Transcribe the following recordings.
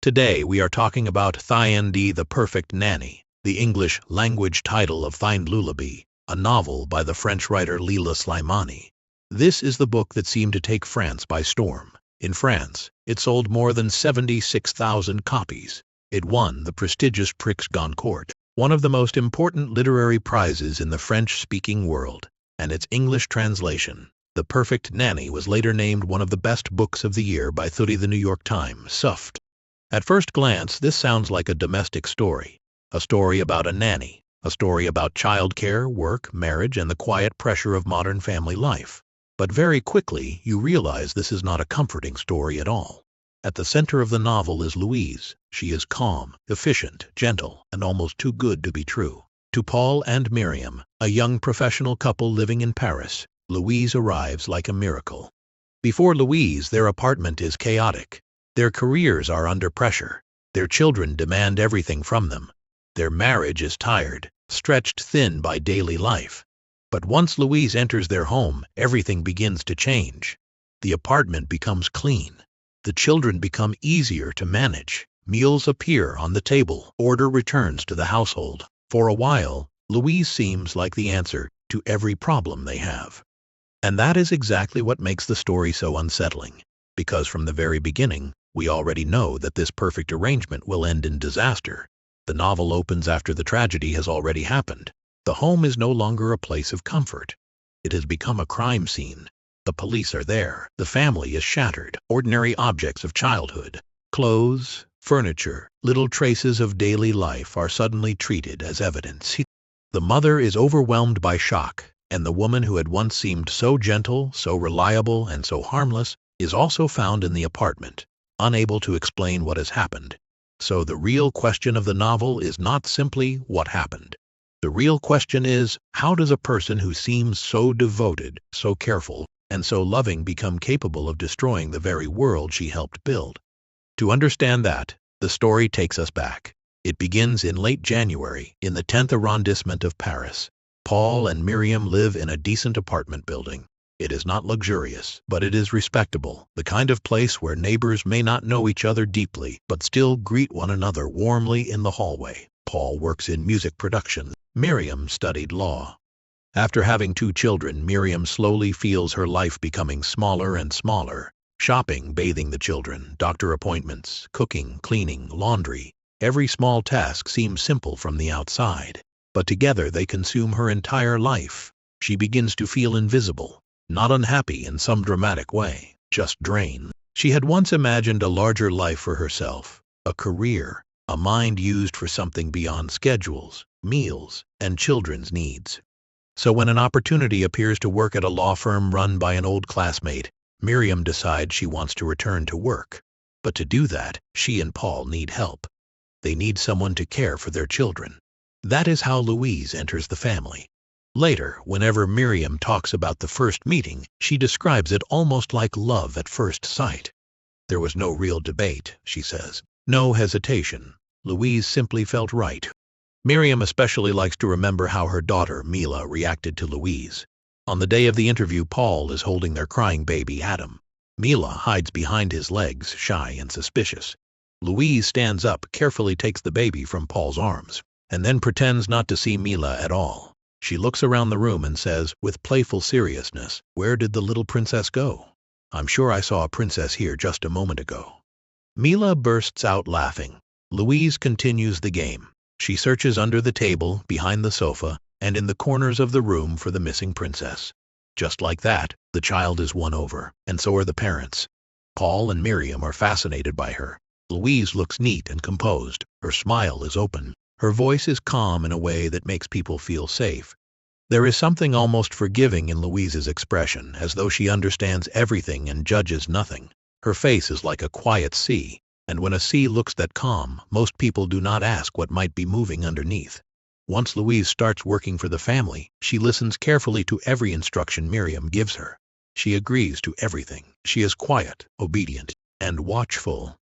Today we are talking about Thayandi the Perfect Nanny, the English language title of Thind Lullaby, a novel by the French writer Leila Slimani. This is the book that seemed to take France by storm. In France, it sold more than 76,000 copies. It won the prestigious Prix Goncourt, one of the most important literary prizes in the French-speaking world, and its English translation, The Perfect Nanny, was later named one of the best books of the year by The New York Times, SUFT. At first glance, this sounds like a domestic story, a story about a nanny, a story about childcare, work, marriage, and the quiet pressure of modern family life. But very quickly, you realize this is not a comforting story at all. At the center of the novel is Louise. She is calm, efficient, gentle, and almost too good to be true. To Paul and Myriam, a young professional couple living in Paris, Louise arrives like a miracle. Before Louise, their apartment is chaotic. Their careers are under pressure. Their children demand everything from them. Their marriage is tired, stretched thin by daily life. But once Louise enters their home, everything begins to change. The apartment becomes clean. The children become easier to manage. Meals appear on the table. Order returns to the household. For a while, Louise seems like the answer to every problem they have. And that is exactly what makes the story so unsettling. Because from the very beginning, we already know that this perfect arrangement will end in disaster. The novel opens after the tragedy has already happened. The home is no longer a place of comfort. It has become a crime scene. The police are there. The family is shattered. Ordinary objects of childhood, clothes, furniture, little traces of daily life are suddenly treated as evidence. The mother is overwhelmed by shock, and the woman who had once seemed so gentle, so reliable, and so harmless is also found in the apartment, unable to explain what has happened. So the real question of the novel is not simply what happened. The real question is, how does a person who seems so devoted, so careful, and so loving become capable of destroying the very world she helped build? To understand that, the story takes us back. It begins in late January, in the 10th arrondissement of Paris. Paul and Myriam live in a decent apartment building. It is not luxurious, but it is respectable, the kind of place where neighbors may not know each other deeply, but still greet one another warmly in the hallway. Paul works in music production. Myriam studied law. After having 2 children, Myriam slowly feels her life becoming smaller and smaller. Shopping, bathing the children, doctor appointments, cooking, cleaning, laundry. Every small task seems simple from the outside, but together they consume her entire life. She begins to feel invisible. Not unhappy in some dramatic way, just drained. She had once imagined a larger life for herself, a career, a mind used for something beyond schedules, meals, and children's needs. So when an opportunity appears to work at a law firm run by an old classmate, Myriam decides she wants to return to work. But to do that, she and Paul need help. They need someone to care for their children. That is how Louise enters the family. Later, whenever Myriam talks about the first meeting, she describes it almost like love at first sight. There was no real debate, she says. No hesitation. Louise simply felt right. Myriam especially likes to remember how her daughter, Mila, reacted to Louise. On the day of the interview, Paul is holding their crying baby, Adam. Mila hides behind his legs, shy and suspicious. Louise stands up, carefully takes the baby from Paul's arms, and then pretends not to see Mila at all. She looks around the room and says, with playful seriousness, "Where did the little princess go? I'm sure I saw a princess here just a moment ago." Mila bursts out laughing. Louise continues the game. She searches under the table, behind the sofa, and in the corners of the room for the missing princess. Just like that, the child is won over, and so are the parents. Paul and Myriam are fascinated by her. Louise looks neat and composed. Her smile is open. Her voice is calm in a way that makes people feel safe. There is something almost forgiving in Louise's expression, as though she understands everything and judges nothing. Her face is like a quiet sea, and when a sea looks that calm, most people do not ask what might be moving underneath. Once Louise starts working for the family, she listens carefully to every instruction Myriam gives her. She agrees to everything. She is quiet, obedient, and watchful.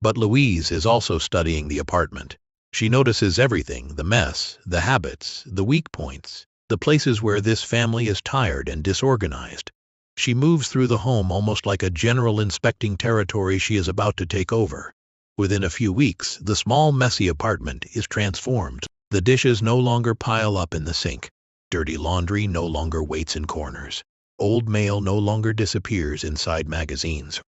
But Louise is also studying the apartment. She notices everything, the mess, the habits, the weak points, the places where this family is tired and disorganized. She moves through the home almost like a general inspecting territory she is about to take over. Within a few weeks, the small, messy apartment is transformed. The dishes no longer pile up in the sink. Dirty laundry no longer waits in corners. Old mail no longer disappears inside magazines.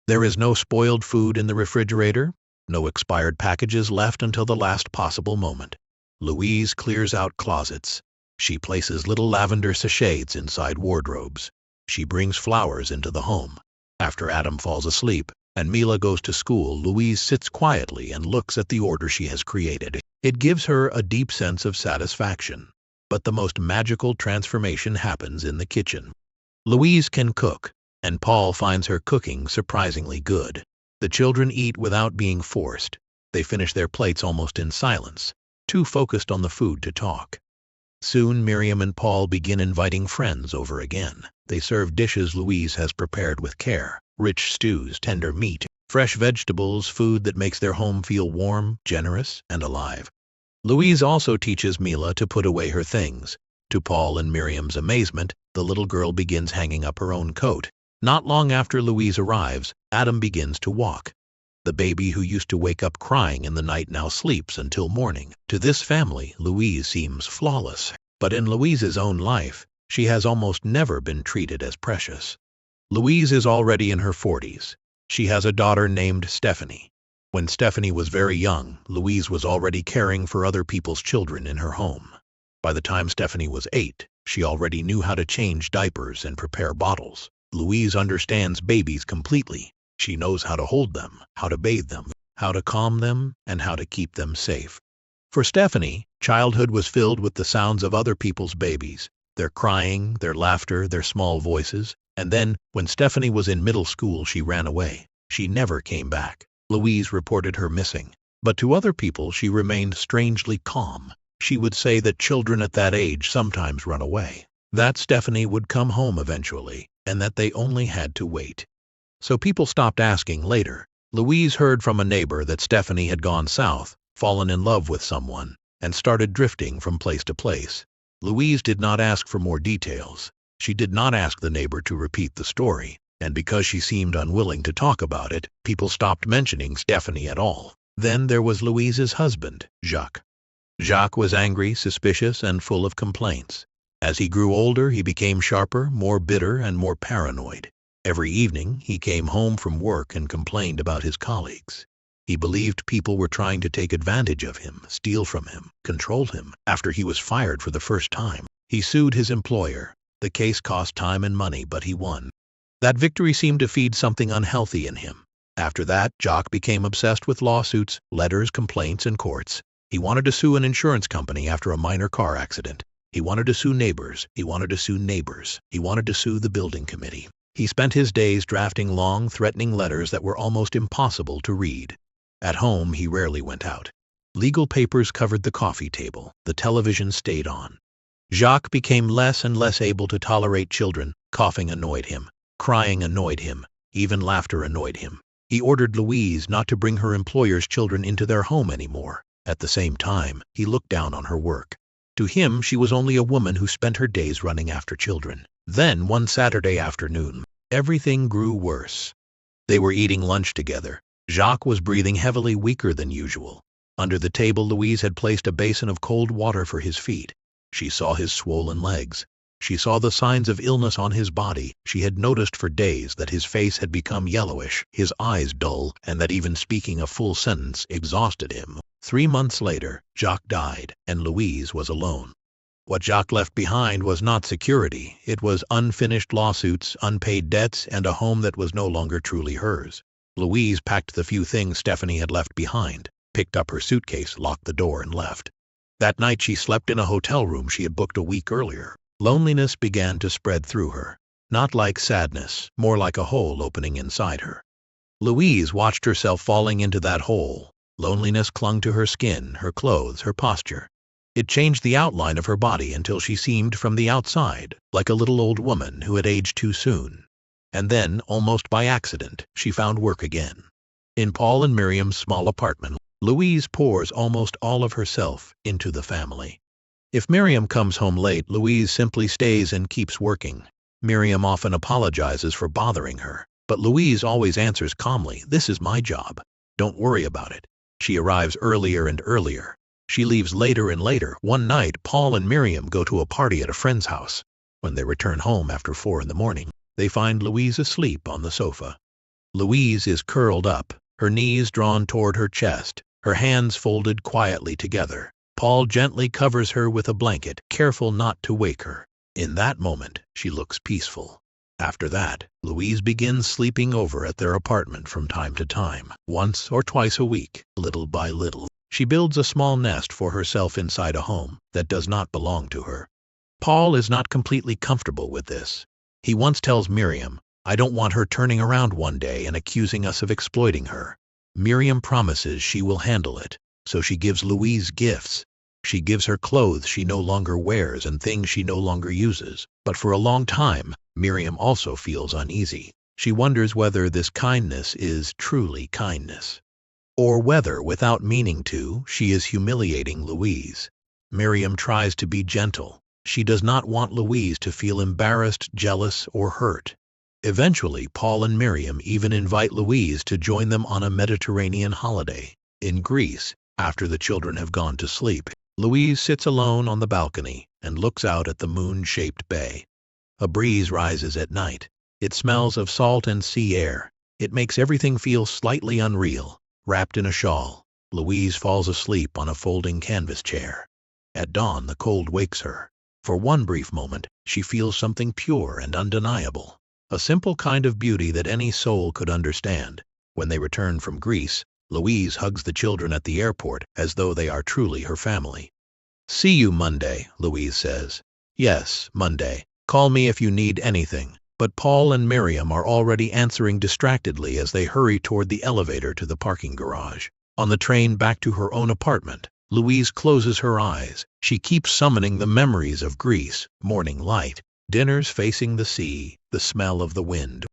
There is no spoiled food in the refrigerator, no expired packages left until the last possible moment. Louise clears out closets. She places little lavender sachets inside wardrobes. She brings flowers into the home. After Adam falls asleep and Mila goes to school, Louise sits quietly and looks at the order she has created. It gives her a deep sense of satisfaction. But the most magical transformation happens in the kitchen. Louise can cook, and Paul finds her cooking surprisingly good. The children eat without being forced. They finish their plates almost in silence, too focused on the food to talk. Soon Myriam and Paul begin inviting friends over again. They serve dishes Louise has prepared with care. Rich stews, tender meat, fresh vegetables, food that makes their home feel warm, generous, and alive. Louise also teaches Mila to put away her things. To Paul and Myriam's amazement, the little girl begins hanging up her own coat. Not long after Louise arrives, Adam begins to walk. The baby who used to wake up crying in the night now sleeps until morning. To this family, Louise seems flawless. But in Louise's own life, she has almost never been treated as precious. Louise is already in her 40s. She has a daughter named Stephanie. When Stephanie was very young, Louise was already caring for other people's children in her home. By the time Stephanie was 8, she already knew how to change diapers and prepare bottles. Louise understands babies completely. She knows how to hold them, how to bathe them, how to calm them, and how to keep them safe. For Stephanie, childhood was filled with the sounds of other people's babies, their crying, their laughter, their small voices. And then, when Stephanie was in middle school, she ran away. She never came back. Louise reported her missing. But to other people, she remained strangely calm. She would say that children at that age sometimes run away, that Stephanie would come home eventually, and that they only had to wait. So people stopped asking later. Louise heard from a neighbor that Stephanie had gone south, fallen in love with someone, and started drifting from place to place. Louise did not ask for more details. She did not ask the neighbor to repeat the story, and because she seemed unwilling to talk about it, people stopped mentioning Stephanie at all. Then there was Louise's husband, Jacques. Jacques was angry, suspicious, and full of complaints. As he grew older, he became sharper, more bitter, and more paranoid. Every evening, he came home from work and complained about his colleagues. He believed people were trying to take advantage of him, steal from him, control him. After he was fired for the first time, he sued his employer. The case cost time and money, but he won. That victory seemed to feed something unhealthy in him. After that, Jacques became obsessed with lawsuits, letters, complaints, and courts. He wanted to sue an insurance company after a minor car accident. He wanted to sue neighbors. He wanted to sue neighbors. He wanted to sue the building committee. He spent his days drafting long, threatening letters that were almost impossible to read. At home, he rarely went out. Legal papers covered the coffee table. The television stayed on. Jacques became less and less able to tolerate children. Coughing annoyed him. Crying annoyed him. Even laughter annoyed him. He ordered Louise not to bring her employer's children into their home anymore. At the same time, he looked down on her work. To him, she was only a woman who spent her days running after children. Then, one Saturday afternoon, everything grew worse. They were eating lunch together. Jacques was breathing heavily, weaker than usual. Under the table, Louise had placed a basin of cold water for his feet. She saw his swollen legs. She saw the signs of illness on his body. She had noticed for days that his face had become yellowish, his eyes dull, and that even speaking a full sentence exhausted him. 3 months later, Jacques died, and Louise was alone. What Jacques left behind was not security. It was unfinished lawsuits, unpaid debts, and a home that was no longer truly hers. Louise packed the few things Stephanie had left behind, picked up her suitcase, locked the door, and left. That night she slept in a hotel room she had booked a week earlier. Loneliness began to spread through her, not like sadness, more like a hole opening inside her. Louise watched herself falling into that hole. Loneliness clung to her skin, her clothes, her posture. It changed the outline of her body until she seemed from the outside like a little old woman who had aged too soon. And then, almost by accident, she found work again. In Paul and Myriam's small apartment, Louise pours almost all of herself into the family. If Myriam comes home late, Louise simply stays and keeps working. Myriam often apologizes for bothering her, but Louise always answers calmly, "This is my job. Don't worry about it. She arrives earlier and earlier. She leaves later and later. One night, Paul and Myriam go to a party at a friend's house. When they return home after 4 in the morning, they find Louise asleep on the sofa. Louise is curled up, her knees drawn toward her chest, her hands folded quietly together. Paul gently covers her with a blanket, careful not to wake her. In that moment, she looks peaceful. After that, Louise begins sleeping over at their apartment from time to time, once or twice a week, little by little. She builds a small nest for herself inside a home that does not belong to her. Paul is not completely comfortable with this. He once tells Myriam, "I don't want her turning around one day and accusing us of exploiting her." Myriam promises she will handle it, so she gives Louise gifts. She gives her clothes she no longer wears and things she no longer uses. But for a long time, Myriam also feels uneasy. She wonders whether this kindness is truly kindness, or whether, without meaning to, she is humiliating Louise. Myriam tries to be gentle. She does not want Louise to feel embarrassed, jealous, or hurt. Eventually, Paul and Myriam even invite Louise to join them on a Mediterranean holiday. In Greece, after the children have gone to sleep, Louise sits alone on the balcony and looks out at the moon-shaped bay. A breeze rises at night. It smells of salt and sea air. It makes everything feel slightly unreal. Wrapped in a shawl, Louise falls asleep on a folding canvas chair. At dawn, the cold wakes her. For one brief moment, she feels something pure and undeniable, a simple kind of beauty that any soul could understand. When they return from Greece, Louise hugs the children at the airport as though they are truly her family. "See you Monday," Louise says. "Yes, Monday. Call me if you need anything." But Paul and Myriam are already answering distractedly as they hurry toward the elevator to the parking garage. On the train back to her own apartment, Louise closes her eyes. She keeps summoning the memories of Greece, morning light, dinners facing the sea, the smell of the wind.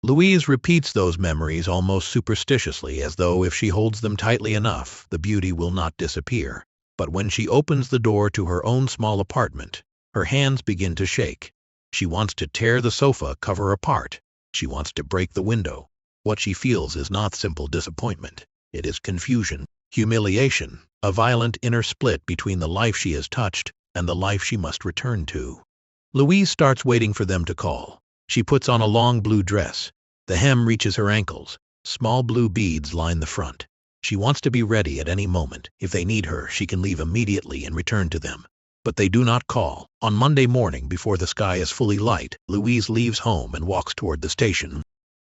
Louise repeats those memories almost superstitiously, as though if she holds them tightly enough, the beauty will not disappear. But when she opens the door to her own small apartment, her hands begin to shake. She wants to tear the sofa cover apart. She wants to break the window. What she feels is not simple disappointment. It is confusion, humiliation, a violent inner split between the life she has touched and the life she must return to. Louise starts waiting for them to call. She puts on a long blue dress. The hem reaches her ankles. Small blue beads line the front. She wants to be ready at any moment. If they need her, she can leave immediately and return to them. But they do not call. On Monday morning, before the sky is fully light, Louise leaves home and walks toward the station.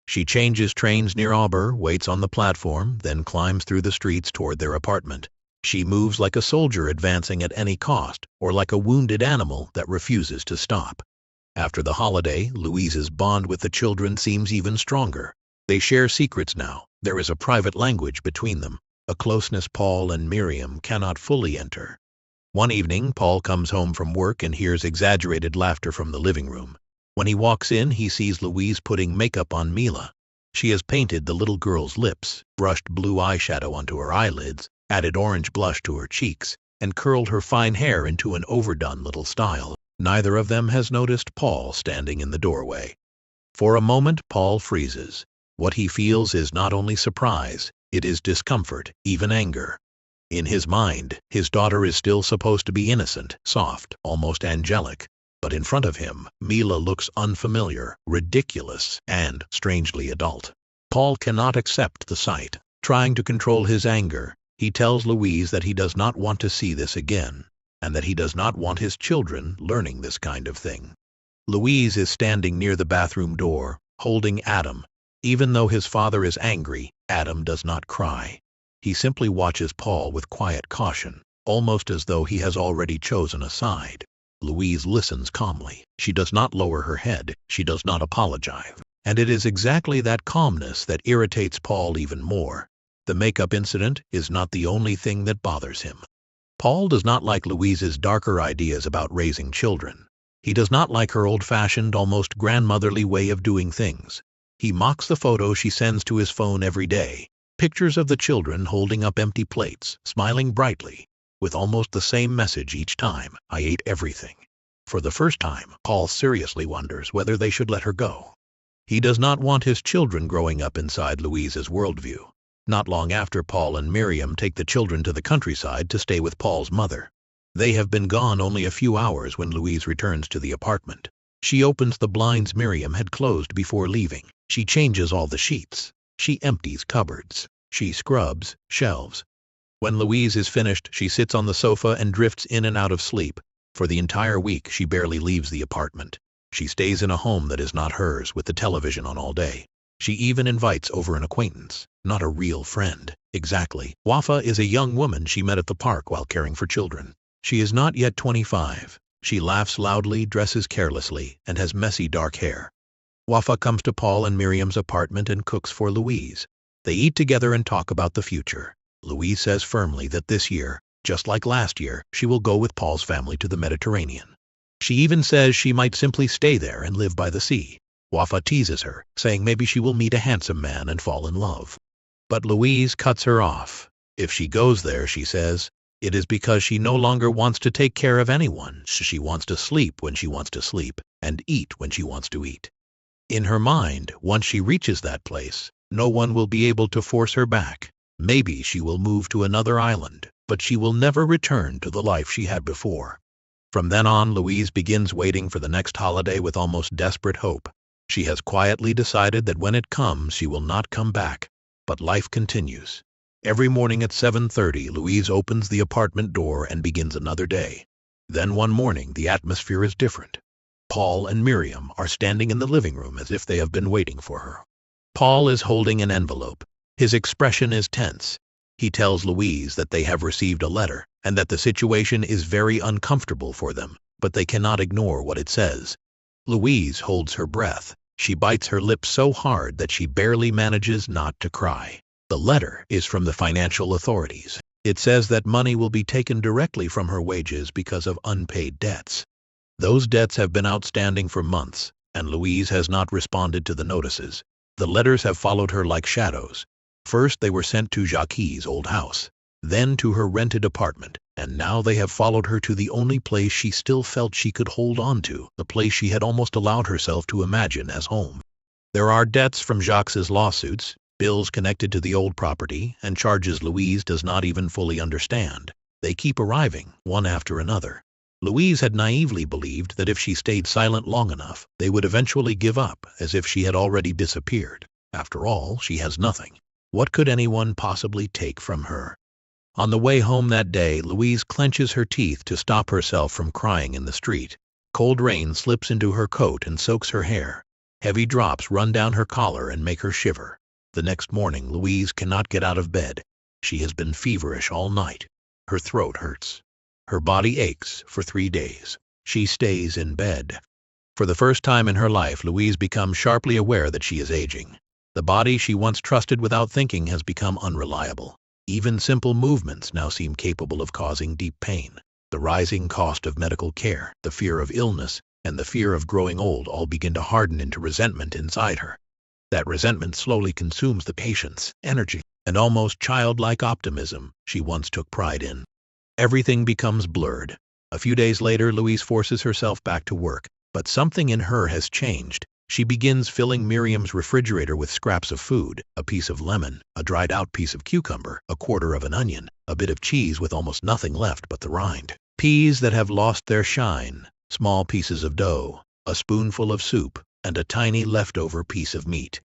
She changes trains near Auber, waits on the platform, then climbs through the streets toward their apartment. She moves like a soldier advancing at any cost, or like a wounded animal that refuses to stop. After the holiday, Louise's bond with the children seems even stronger. They share secrets now. There is a private language between them, a closeness Paul and Myriam cannot fully enter. One evening, Paul comes home from work and hears exaggerated laughter from the living room. When he walks in, he sees Louise putting makeup on Mila. She has painted the little girl's lips, brushed blue eyeshadow onto her eyelids, added orange blush to her cheeks, and curled her fine hair into an overdone little style. Neither of them has noticed Paul standing in the doorway. For a moment, Paul freezes. What he feels is not only surprise, it is discomfort, even anger. In his mind, his daughter is still supposed to be innocent, soft, almost angelic. But in front of him, Mila looks unfamiliar, ridiculous, and strangely adult. Paul cannot accept the sight. Trying to control his anger, he tells Louise that he does not want to see this again, and that he does not want his children learning this kind of thing. Louise is standing near the bathroom door, holding Adam. Even though his father is angry, Adam does not cry. He simply watches Paul with quiet caution, almost as though he has already chosen a side. Louise listens calmly. She does not lower her head. She does not apologize. And it is exactly that calmness that irritates Paul even more. The makeup incident is not the only thing that bothers him. Paul does not like Louise's darker ideas about raising children. He does not like her old-fashioned, almost grandmotherly way of doing things. He mocks the photos she sends to his phone every day, pictures of the children holding up empty plates, smiling brightly, with almost the same message each time: "I ate everything." For the first time, Paul seriously wonders whether they should let her go. He does not want his children growing up inside Louise's worldview. Not long after, Paul and Myriam take the children to the countryside to stay with Paul's mother. They have been gone only a few hours when Louise returns to the apartment. She opens the blinds Myriam had closed before leaving. She changes all the sheets. She empties cupboards. She scrubs shelves. When Louise is finished, she sits on the sofa and drifts in and out of sleep. For the entire week, she barely leaves the apartment. She stays in a home that is not hers, with the television on all day. She even invites over an acquaintance, not a real friend. Exactly. Wafa is a young woman she met at the park while caring for children. She is not yet 25. She laughs loudly, dresses carelessly, and has messy dark hair. Wafa comes to Paul and Myriam's apartment and cooks for Louise. They eat together and talk about the future. Louise says firmly that this year, just like last year, she will go with Paul's family to the Mediterranean. She even says she might simply stay there and live by the sea. Wafa teases her, saying maybe she will meet a handsome man and fall in love. But Louise cuts her off. If she goes there, she says, it is because she no longer wants to take care of anyone. She wants to sleep when she wants to sleep, and eat when she wants to eat. In her mind, once she reaches that place, no one will be able to force her back. Maybe she will move to another island, but she will never return to the life she had before. From then on, Louise begins waiting for the next holiday with almost desperate hope. She has quietly decided that when it comes, she will not come back. But life continues. Every morning at 7:30, Louise opens the apartment door and begins another day. Then one morning, the atmosphere is different. Paul and Myriam are standing in the living room as if they have been waiting for her. Paul is holding an envelope. His expression is tense. He tells Louise that they have received a letter and that the situation is very uncomfortable for them, but they cannot ignore what it says. Louise holds her breath. She bites her lips so hard that she barely manages not to cry. The letter is from the financial authorities. It says that money will be taken directly from her wages because of unpaid debts. Those debts have been outstanding for months, and Louise has not responded to the notices. The letters have followed her like shadows. First they were sent to Jacques' old house, then to her rented apartment, and now they have followed her to the only place she still felt she could hold on to, the place she had almost allowed herself to imagine as home. There are debts from Jacques' lawsuits, bills connected to the old property, and charges Louise does not even fully understand. They keep arriving, one after another. Louise had naively believed that if she stayed silent long enough, they would eventually give up, as if she had already disappeared. After all, she has nothing. What could anyone possibly take from her? On the way home that day, Louise clenches her teeth to stop herself from crying in the street. Cold rain slips into her coat and soaks her hair. Heavy drops run down her collar and make her shiver. The next morning, Louise cannot get out of bed. She has been feverish all night. Her throat hurts. Her body aches for 3 days. She stays in bed. For the first time in her life, Louise becomes sharply aware that she is aging. The body she once trusted without thinking has become unreliable. Even simple movements now seem capable of causing deep pain. The rising cost of medical care, the fear of illness, and the fear of growing old all begin to harden into resentment inside her. That resentment slowly consumes the patience, energy, and almost childlike optimism she once took pride in. Everything becomes blurred. A few days later, Louise forces herself back to work, but something in her has changed. She begins filling Myriam's refrigerator with scraps of food, a piece of lemon, a dried-out piece of cucumber, a quarter of an onion, a bit of cheese with almost nothing left but the rind, peas that have lost their shine, small pieces of dough, a spoonful of soup, and a tiny leftover piece of meat.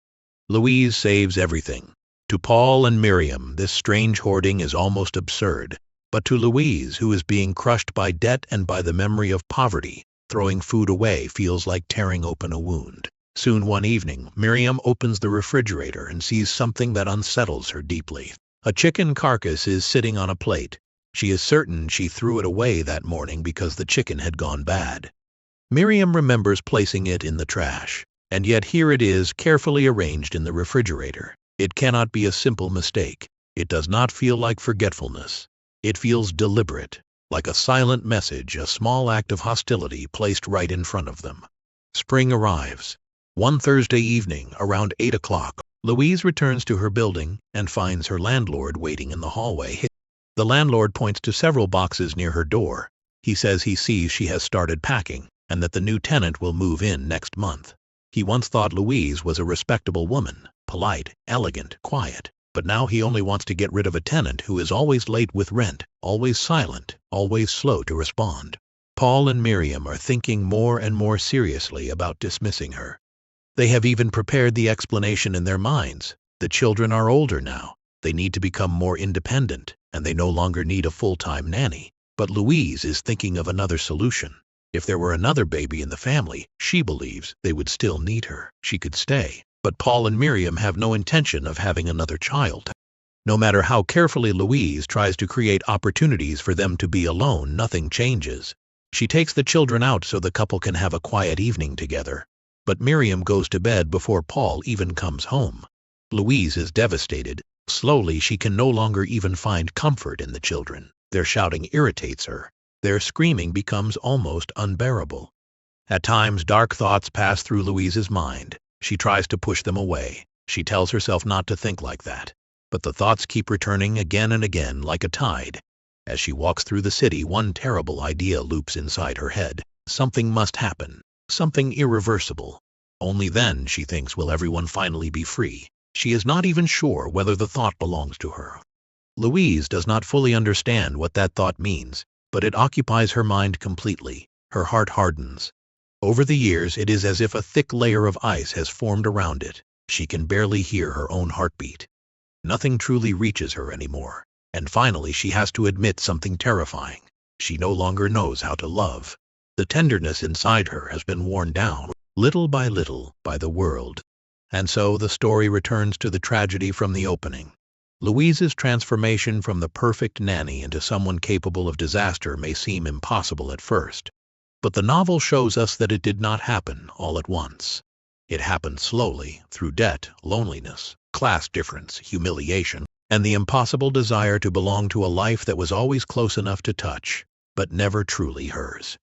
Louise saves everything. To Paul and Myriam, this strange hoarding is almost absurd. But to Louise, who is being crushed by debt and by the memory of poverty, throwing food away feels like tearing open a wound. Soon one evening, Myriam opens the refrigerator and sees something that unsettles her deeply. A chicken carcass is sitting on a plate. She is certain she threw it away that morning because the chicken had gone bad. Myriam remembers placing it in the trash, and yet here it is, carefully arranged in the refrigerator. It cannot be a simple mistake. It does not feel like forgetfulness. It feels deliberate, like a silent message, a small act of hostility placed right in front of them. Spring arrives. One Thursday evening, around 8 o'clock, Louise returns to her building and finds her landlord waiting in the hallway. The landlord points to several boxes near her door. He says he sees she has started packing and that the new tenant will move in next month. He once thought Louise was a respectable woman, polite, elegant, quiet. but now he only wants to get rid of a tenant who is always late with rent, always silent, always slow to respond. Paul and Myriam are thinking more and more seriously about dismissing her. They have even prepared the explanation in their minds. The children are older now. They need to become more independent, and they no longer need a full-time nanny. But Louise is thinking of another solution. If there were another baby in the family, she believes they would still need her. She could stay. But Paul and Myriam have no intention of having another child. No matter how carefully Louise tries to create opportunities for them to be alone, nothing changes. She takes the children out so the couple can have a quiet evening together. But Myriam goes to bed before Paul even comes home. Louise is devastated. Slowly, she can no longer even find comfort in the children. Their shouting irritates her. Their screaming becomes almost unbearable. At times, dark thoughts pass through Louise's mind. She tries to push them away. She tells herself not to think like that. But the thoughts keep returning again and again like a tide. As she walks through the city, one terrible idea loops inside her head. Something must happen. Something irreversible. Only then, she thinks, will everyone finally be free. She is not even sure whether the thought belongs to her. Louise does not fully understand what that thought means, but it occupies her mind completely. Her heart hardens. Over the years, it is as if a thick layer of ice has formed around it. She can barely hear her own heartbeat. Nothing truly reaches her anymore. And finally, she has to admit something terrifying. She no longer knows how to love. The tenderness inside her has been worn down, little by little, by the world. And so the story returns to the tragedy from the opening. Louise's transformation from the perfect nanny into someone capable of disaster may seem impossible at first. But the novel shows us that it did not happen all at once. It happened slowly, through debt, loneliness, class difference, humiliation, and the impossible desire to belong to a life that was always close enough to touch, but never truly hers.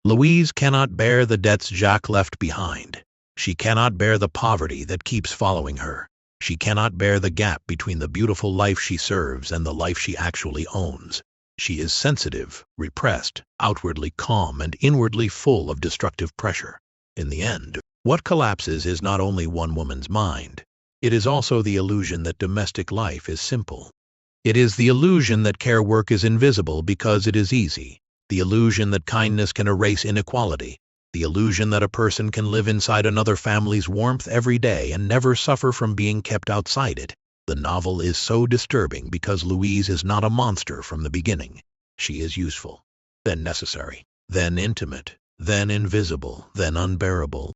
Louise cannot bear the debts Jacques left behind. She cannot bear the poverty that keeps following her. She cannot bear the gap between the beautiful life she serves and the life she actually owns. She is sensitive, repressed, outwardly calm, and inwardly full of destructive pressure. In the end, what collapses is not only one woman's mind. It is also the illusion that domestic life is simple. It is the illusion that care work is invisible because it is easy. The illusion that kindness can erase inequality. The illusion that a person can live inside another family's warmth every day and never suffer from being kept outside it. The novel is so disturbing because Louise is not a monster from the beginning. She is useful, then necessary, then intimate, then invisible, then unbearable.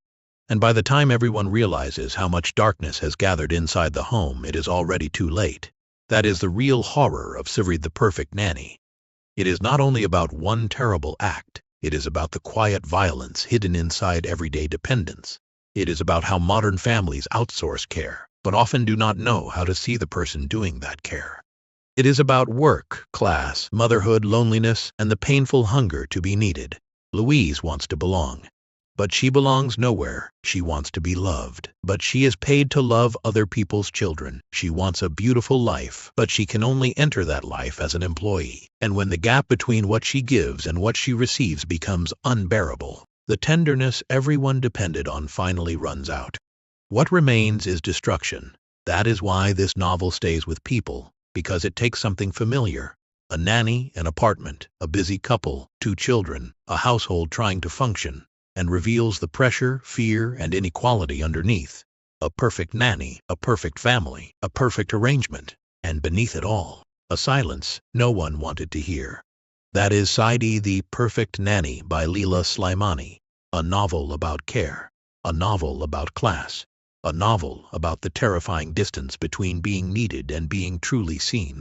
And by the time everyone realizes how much darkness has gathered inside the home, it is already too late. That is the real horror of Sivrid the Perfect Nanny. It is not only about one terrible act. It is about the quiet violence hidden inside everyday dependence. It is about how modern families outsource care, but often do not know how to see the person doing that care. It is about work, class, motherhood, loneliness, and the painful hunger to be needed. Louise wants to belong. But she belongs nowhere. She wants to be loved. But she is paid to love other people's children. She wants a beautiful life, but she can only enter that life as an employee. And when the gap between what she gives and what she receives becomes unbearable, the tenderness everyone depended on finally runs out. What remains is destruction. That is why this novel stays with people, because it takes something familiar. A nanny, an apartment, a busy couple, 2 children, a household trying to function, and reveals the pressure, fear, and inequality underneath. A perfect nanny, a perfect family, a perfect arrangement, and beneath it all, a silence no one wanted to hear. That is Saidi the Perfect Nanny by Leila Slimani, a novel about care, a novel about class, a novel about the terrifying distance between being needed and being truly seen.